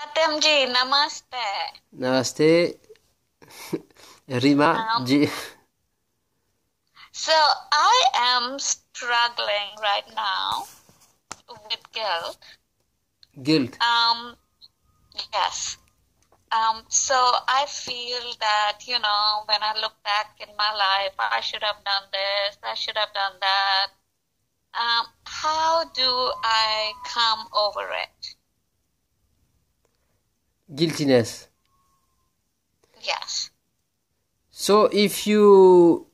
Pratimji, namaste. Namaste, Rima ji. So I am struggling right now with guilt. Guilt. Yes. So I feel that, when I look back in my life, I should have done this, I should have done that. How do I come over it? Guiltiness. Yes. So if you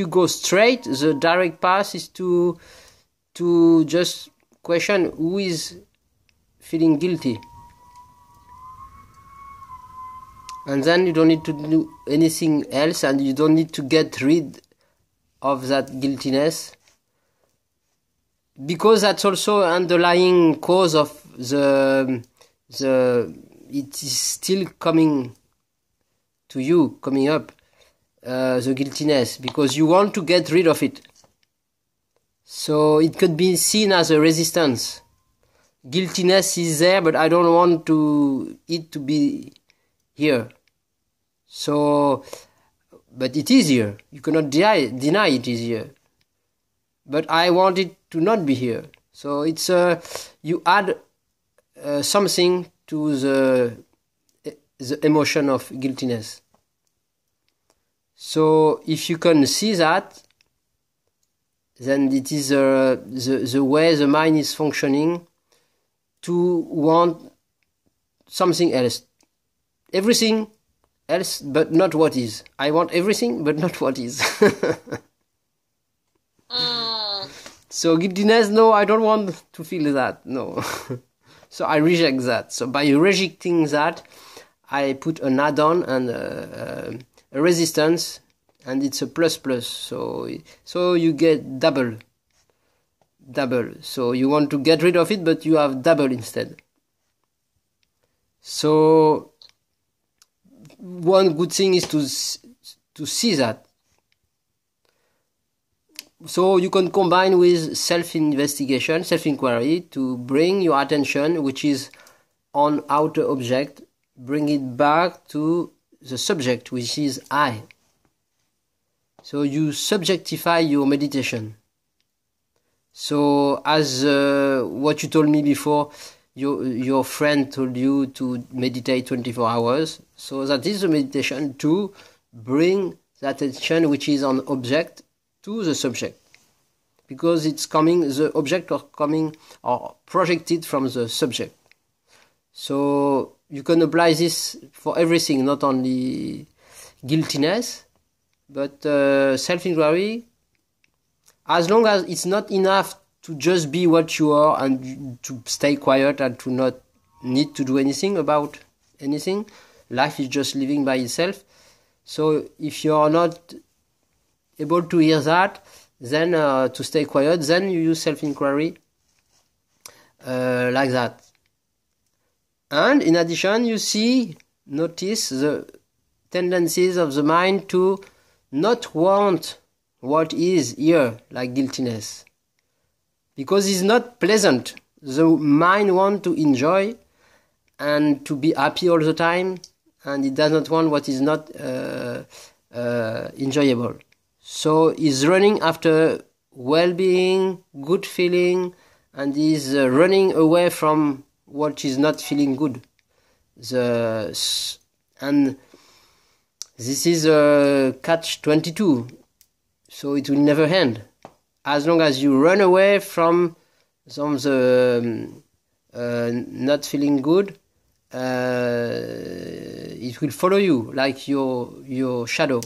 go straight, the direct path is to just question who is feeling guilty. And then you don't need to do anything else, and you don't need to get rid of that guiltiness, because that's also underlying cause of the it is still coming to you, coming up, the guiltiness, because you want to get rid of it. So it could be seen as a resistance. Guiltiness is there, but I don't want it to be here. So, but it is here. You cannot deny it is here. But I want it to not be here. So it's you add something to the emotion of guiltiness. So if you can see that, then it is the way the mind is functioning to want something else. Everything else, but not what is. I want everything, but not what is. So guiltiness, no, I don't want to feel that, no. So I reject that. So by rejecting that, I put an add-on and a resistance, and it's a plus. So you get double. So you want to get rid of it, but you have double instead. So one good thing is to see that. So you can combine with self-investigation, self-inquiry, to bring your attention, which is on outer object, bring it back to the subject, which is I. So you subjectify your meditation. So as what you told me before, your friend told you to meditate 24 hours. So that is the meditation, to bring that attention, which is on object, to the subject, because it's coming, the object or coming or projected from the subject. So you can apply this for everything, not only guiltiness, but self-inquiry. As long as it's not enough to just be what you are and to stay quiet and to not need to do anything about anything, life is just living by itself. So if you are not able to hear that, then to stay quiet, then you use self-inquiry like that. And in addition, notice the tendencies of the mind to not want what is here, like guiltiness, because it's not pleasant. The mind wants to enjoy and to be happy all the time, and it does not want what is not enjoyable. So is running after well-being, good feeling, and is running away from what is not feeling good. And this is a catch-22. So it will never end. As long as you run away from some of the not feeling good, it will follow you like your shadow.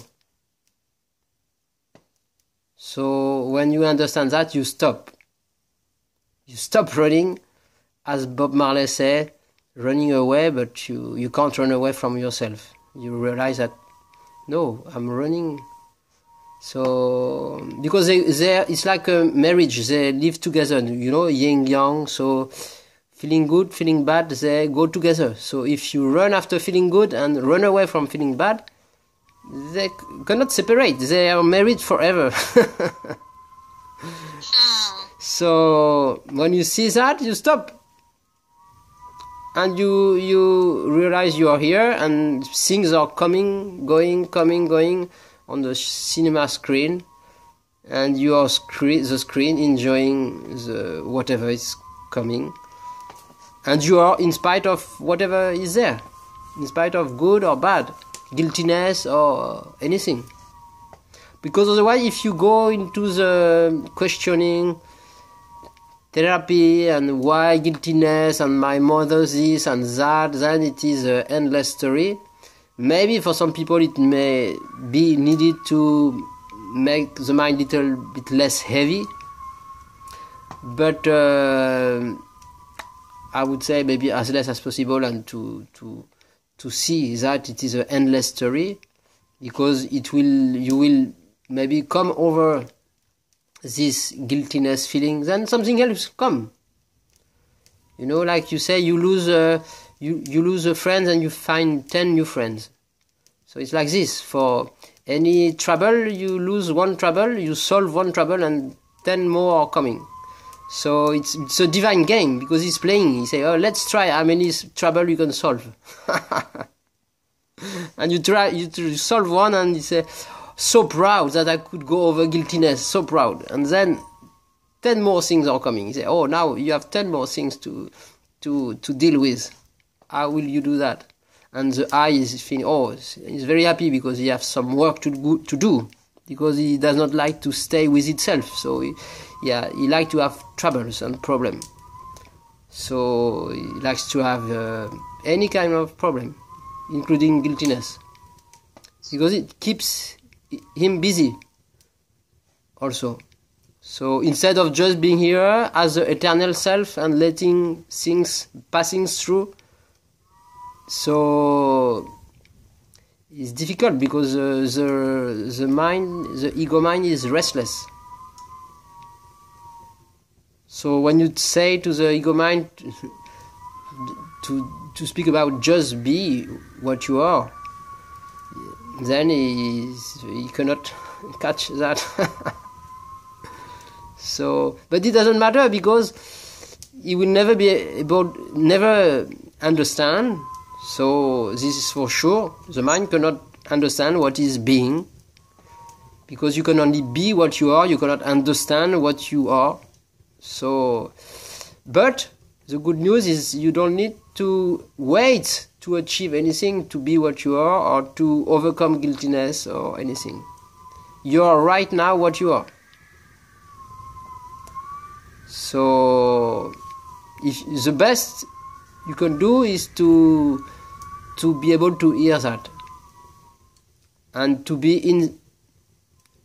So when you understand that, you stop. You stop running, as Bob Marley said, running away, but you can't run away from yourself. You realize that, no, I'm running. So, because it's like a marriage, they live together, yin yang, so feeling good, feeling bad, they go together. So if you run after feeling good and run away from feeling bad, they cannot separate. They are married forever. So when you see that, you stop. and you realize you are here, and things are coming, going on the cinema screen, and you are the screen enjoying the whatever is coming, and you are in spite of whatever is there, in spite of good or bad, guiltiness or anything. Because otherwise, if you go into the questioning therapy and why guiltiness and my mother this and that, then it is an endless story. Maybe for some people it may be needed to make the mind a little bit less heavy, but I would say maybe as less as possible, and to see that it is an endless story, because you will maybe come over this guiltiness feeling, then something else come. You know, like you say, you lose a friend and you find 10 new friends. So it's like this. For any trouble, you lose one trouble, you solve one trouble, and 10 more are coming. So it's a divine game, because he's playing. He say, "Oh, let's try how many trouble you can solve." And you solve one, and you say, "So proud that I could go over guiltiness, so proud." And then 10 more things are coming. You say, "Oh, now you have 10 more things to deal with. How will you do that?" And the I is feeling, he's very happy because he has some work to do, because he does not like to stay with itself. So he likes to have troubles and problems. So he likes to have any kind of problem, including guiltiness, because it keeps him busy also. So instead of just being here as the eternal self and letting things passing through, so it's difficult, because the mind, the ego mind, is restless. So when you say to the ego mind to speak about just be what you are, then he cannot catch that. So, but it doesn't matter, because he will never never understand. So this is for sure. The mind cannot understand what is being, because you can only be what you are. You cannot understand what you are. So, but the good news is you don't need to wait to achieve anything to be what you are, or to overcome guiltiness or anything. You are right now what you are. So if the best you can do is to be able to hear that, and to be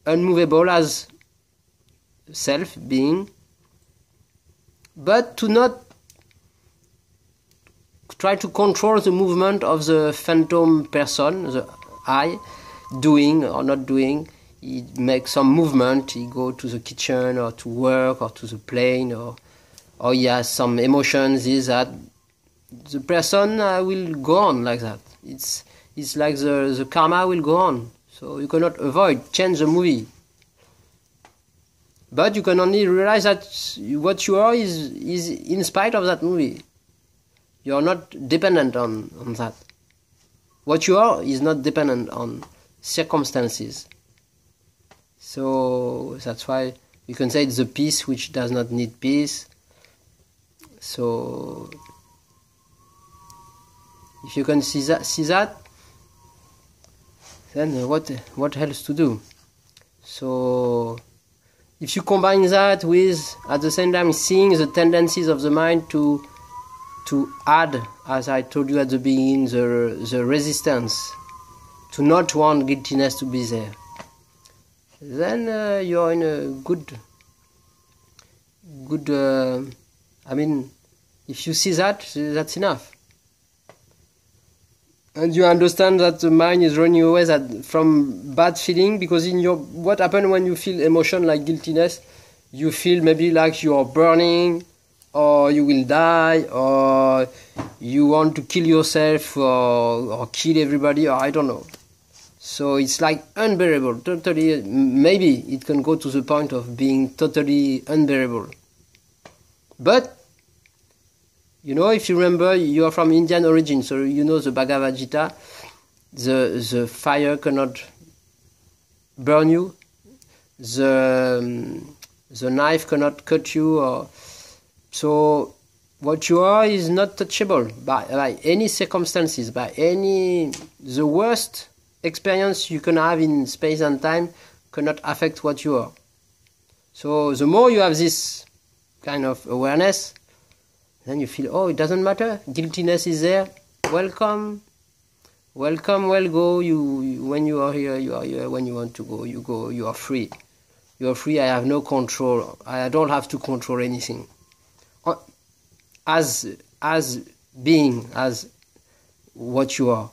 unmovable as self being, but to not try to control the movement of the phantom person, the I, doing or not doing. He makes some movement, he go to the kitchen or to work or to the plane, or he has some emotions, this, that. The person will go on like that. It's like the karma will go on. So you cannot change the movie. But you can only realize that what you are is in spite of that movie. You are not dependent on that. What you are is not dependent on circumstances. So that's why you can say it's a peace which does not need peace. So if you can see that, then what else to do? So if you combine that with, at the same time, seeing the tendencies of the mind to add, as I told you at the beginning, the resistance to not want guiltiness to be there, then you're in a good. If you see that, that's enough. And you understand that the mind is running away from bad feeling, because what happens when you feel emotion like guiltiness, you feel maybe like you are burning, or you will die, or you want to kill yourself, or kill everybody, or I don't know. So it's like unbearable, totally. Maybe it can go to the point of being totally unbearable. But You know, if you remember, you are from Indian origin, so you know the Bhagavad Gita. The fire cannot burn you. The knife cannot cut you. So what you are is not touchable by any circumstances, the worst experience you can have in space and time cannot affect what you are. So the more you have this kind of awareness, then you feel, oh, it doesn't matter. Guiltiness is there. Welcome. Welcome, well go. When you are here, you are here. When you want to go, you go. You are free. You are free. I have no control. I don't have to control anything. As being, as what you are.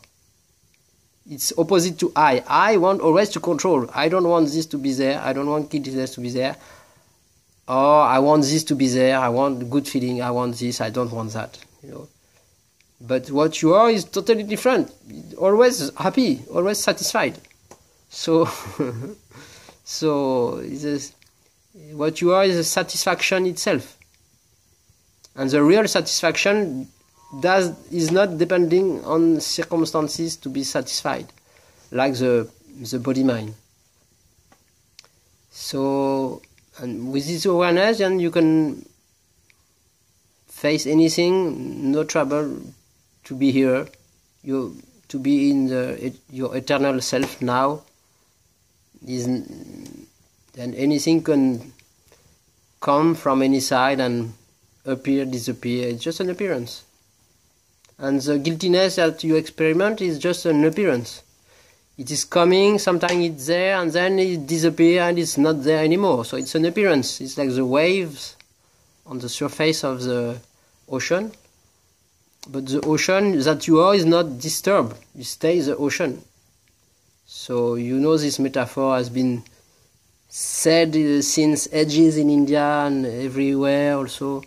It's opposite to I. I want always to control. I don't want this to be there. I don't want guiltiness to be there. Or I want this to be there. I want good feeling. I want this. I don't want that. You know. But what you are is totally different. Always happy. Always satisfied. So, what you are is a satisfaction itself. And the real satisfaction is not depending on circumstances to be satisfied, like the body-mind. So, and with this awareness, then you can face anything, no trouble to be here, to be in your eternal self now. Then anything can come from any side and appear, disappear. It's just an appearance. And the guiltiness that you experiment is just an appearance. It is coming, sometimes it's there, and then it disappears and it's not there anymore. So it's an appearance. It's like the waves on the surface of the ocean. But the ocean that you are is not disturbed. You stay the ocean. So you know this metaphor has been said since ages in India and everywhere also.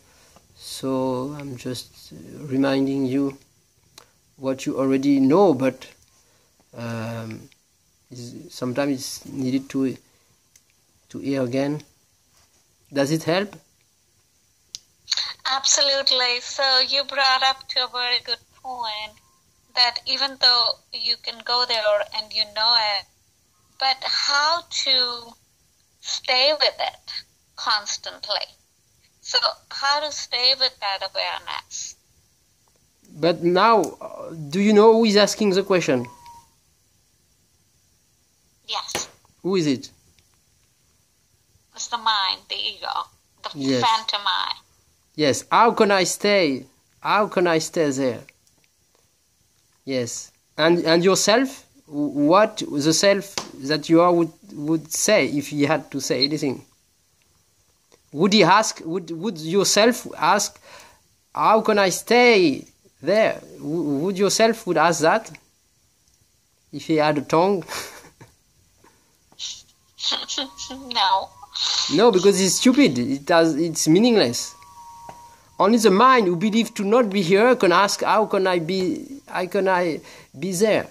So I'm just reminding you what you already know, but sometimes it's needed to hear again. Does it help? Absolutely. So you brought up to a very good point that even though you can go there and you know it, but how to stay with it constantly. So how to stay with that awareness? But now, do you know who is asking the question? Yes. Who is it? It's the mind, the ego, the Yes. phantom I. Yes. How can I stay? How can I stay there? Yes. And yourself? What the self that you are would say if he had to say anything? Would he ask? Would yourself ask? How can I stay there? Would yourself would ask that? If he had a tongue? No. No, because it's stupid. It's meaningless. Only the mind who believes to not be here can ask, how can I be there?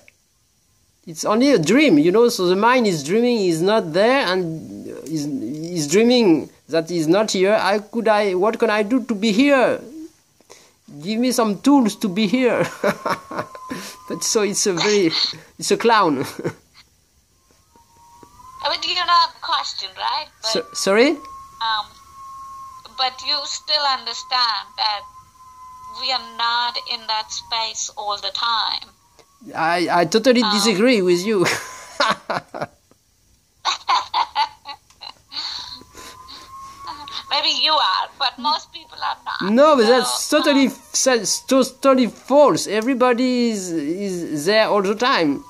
It's only a dream, you know, so the mind is dreaming, is not there, and is dreaming that is not here. What can I do to be here? Give me some tools to be here. But so it's a clown. But you know the question, right? But, sorry? But you still understand that we are not in that space all the time. I totally disagree with you. Maybe you are, but most people are not. No, but that's totally false. Everybody is there all the time.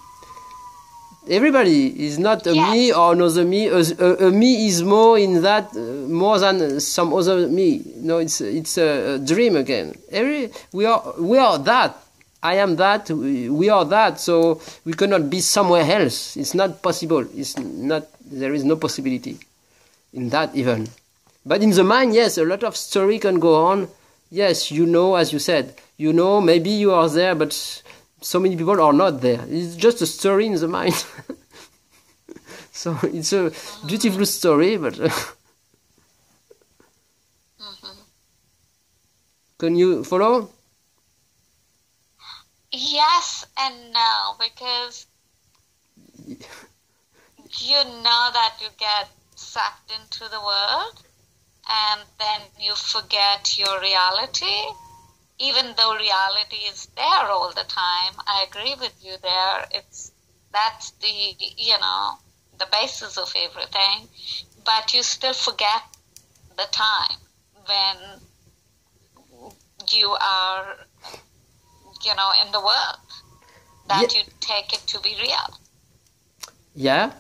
Everybody is not a me or another me. A me is more in that, more than some other me. No, it's a dream again. We are that. I am that. We are that. So we cannot be somewhere else. It's not possible. There is no possibility in that even. But in the mind, yes, a lot of story can go on. Yes, you know, as you said, you know, maybe you are there, but so many people are not there. It's just a story in the mind. So it's a beautiful story, but can you follow? Yes and no, because you know that you get sucked into the world and then you forget your reality, even though reality is there all the time. I agree with you there. That's the, the basis of everything, but you still forget the time when you are, in the world, that you take it to be real. Yeah.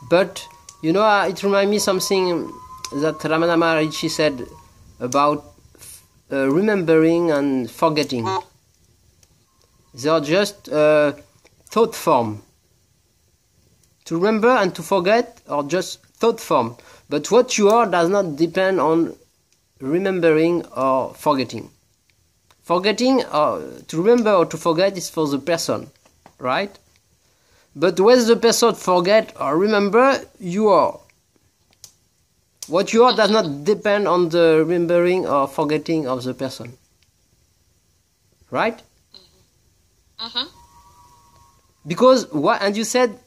But, it reminds me something that Ramana Maharishi said about remembering and forgetting. They are just thought form. To remember and to forget are just thought form. But what you are does not depend on remembering or forgetting. Forgetting, to remember or to forget is for the person, right? But whether the person forget or remember, you are. What you are does not depend on the remembering or forgetting of the person. Right? Mm-hmm. Because what, and you said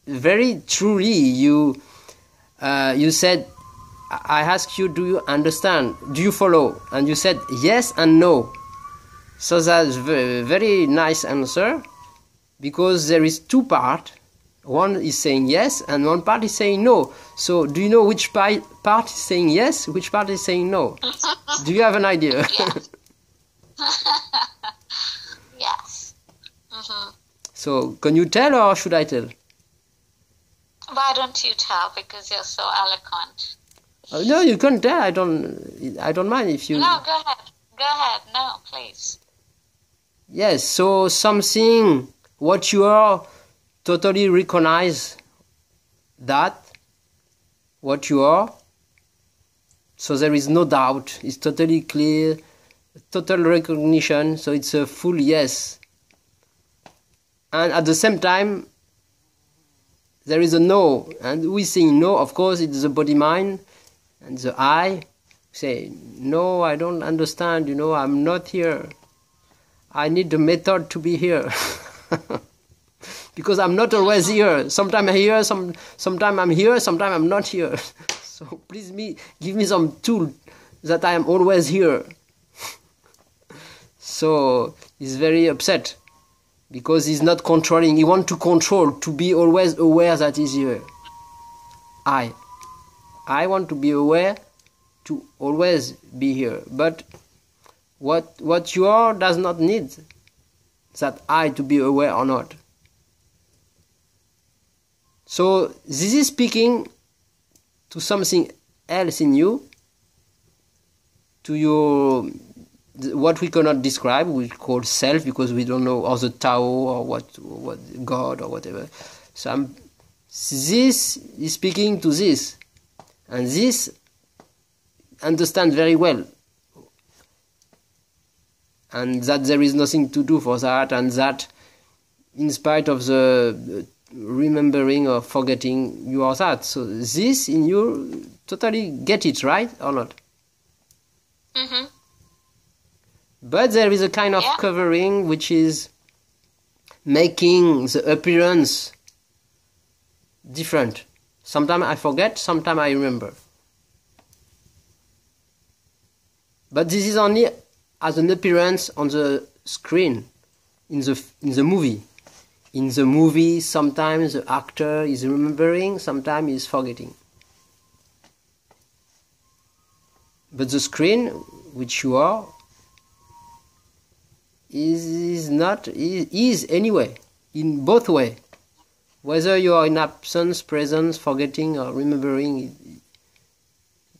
very truly, you said, I asked you, do you understand? Do you follow? And you said yes and no. So that's very, very nice answer, because there is two parts. One is saying yes and one part is saying no. So do you know which part is saying yes, which part is saying no? Do you have an idea? Yes. Yes. Mm-hmm. So can you tell or should I tell? Why don't you tell, because you're so eloquent? No, you can tell. I don't mind if you... No, go ahead. Go ahead. No, please. Yes, so something, what you are, totally recognize that, what you are. So there is no doubt. It's totally clear, total recognition. So it's a full yes. And at the same time, there is a no. And we say no, of course, it's the body mind and the I say, no, I don't understand, I'm not here. I need the method to be here. Because I'm not always here. Sometimes I'm here, sometimes I'm here, sometimes I'm not here. So please give me some tool that I am always here. So he's very upset because he's not controlling. He wants to control, to be always aware that he's here. I want to be aware, to always be here. But what you are does not need that I to be aware or not. So this is speaking to something else in you, to your, what we cannot describe, we call self, because we don't know, or the Tao, or what God, or whatever. So this is speaking to this, and this understand very well, and that there is nothing to do for that, and that in spite of the remembering or forgetting, you are that. So this in you totally get it, right or not? Mm-hmm. But there is a kind of covering which is making the appearance different. Sometimes I forget, sometimes I remember. But this is only as an appearance on the screen, in the movie. In the movie, sometimes the actor is remembering, sometimes he is forgetting. But the screen, which you are, is anyway, in both ways. Whether you are in absence, presence, forgetting, or remembering,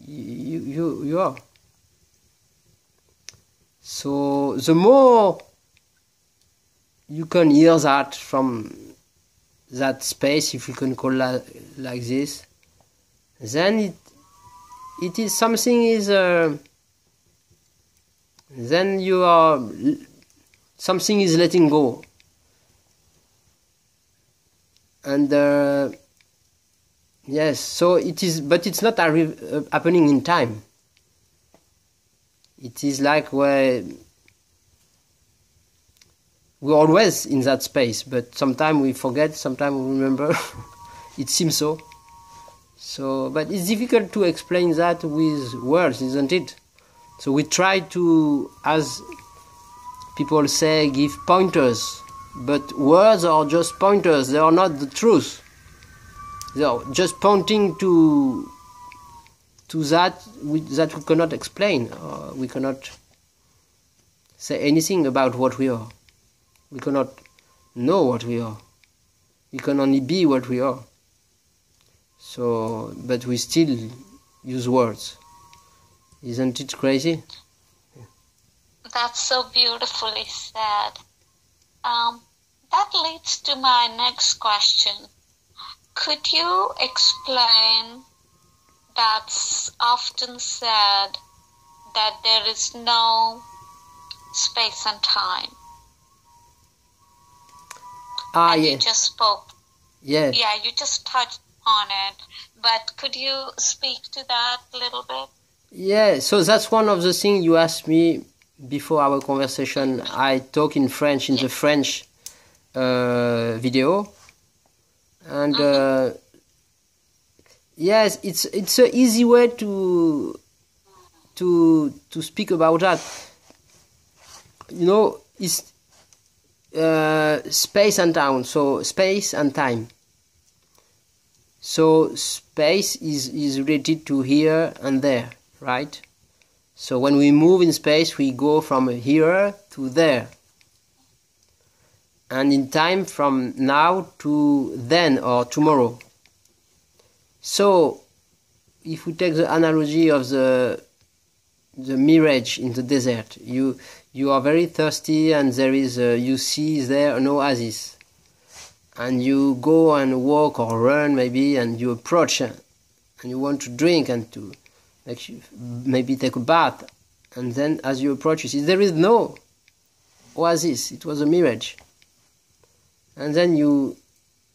you are. So the more you can hear that from that space, if you can call that like this, then it is something is then you are, something is letting go, and yes, so it is, but it's not happening in time. It is like where we're always in that space, but sometimes we forget, sometimes we remember. It seems so. So, but it's difficult to explain that with words, isn't it? So we try to, as people say, give pointers, but words are just pointers. They are not the truth. They are just pointing to that we cannot explain. We cannot say anything about what we are. We cannot know what we are. We can only be what we are. So, but we still use words. Isn't it crazy? That's so beautifully said. That leads to my next question. Could you explain that's often said that there is no space and time? And yeah. You just spoke. Yeah. Yeah, you just touched on it. But could you speak to that a little bit? Yeah, so that's one of the things you asked me before our conversation. I talk in French, in the French video. And yes, it's an easy way to speak about that. You know, it's space and time. So space and time. So space is related to here and there, right? So when we move in space, we go from here to there. And in time, from now to then or tomorrow. So if we take the analogy of the mirage in the desert, you are very thirsty and there is you see there an oasis. And you go and walk or run maybe, and you approach and you want to drink and to maybe take a bath. And then as you approach, you see there is no oasis. It was a mirage. And then you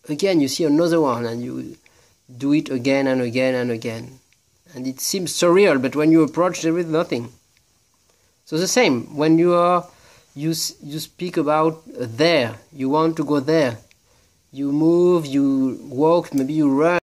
see another one, and you do it again and again and again. And it seems surreal, but when you approach, there is nothing. So the same, when you speak about there, you want to go there. You move, you walk, maybe you run.